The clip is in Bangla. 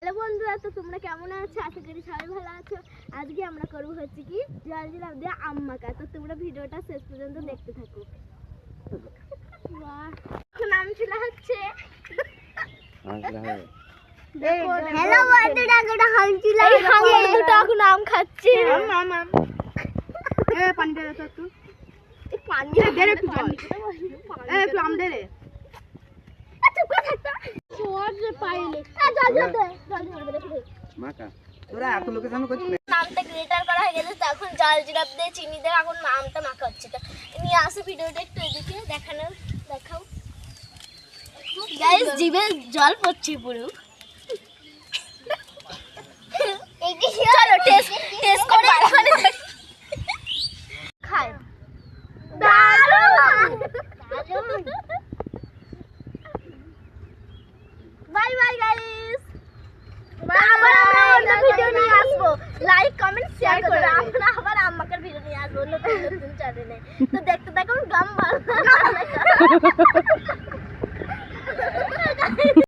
হ্যালো বন্ধুরা, তো তোমরা কেমন আছো? আশা করি সবাই ভালো আছো। আজকে আমরা করবো হচ্ছে কি জল জিরাফ দিয়ে আম মাখা। তো তোমরা ভিডিওটা শেষ পর্যন্ত দেখতে থাকো। এখন আম ছিল হচ্ছে হ্যালো বন্ধুরা, গোটা হাম ছিল দুটো এখন আম খাচ্ছে। পানি দে তো একটু, পানি দে একটু জল, একটু আম দে রে। চুপ করে থাকতো জল যে পাইলে জল জল দে, জল জল দে মাকা তোরা এত লোকের সামনে করছিস। আমটা গ্রেটার করা হয়ে গেছে, তো এখন জল জিরাফ দিয়ে চিনি দিয়ে এখন আমটা মাখা হচ্ছে। তো নিয়ে আসো ভিডিওটা একটু এদিকে দেখাও গাইস, জিভে জল পড়ছে পুরো। চলো টেস্ট করে খাই। বাই বাই গাইস, আবার আমরা অন্য ভিডিও নিয়ে আসবো। লাইক কমেন্ট শেয়ার করো। আমরা আবার আম্মাকার ভিডিও নিয়ে আসবো নতুন চ্যানেলে। তো দেখতে থাকুন গাম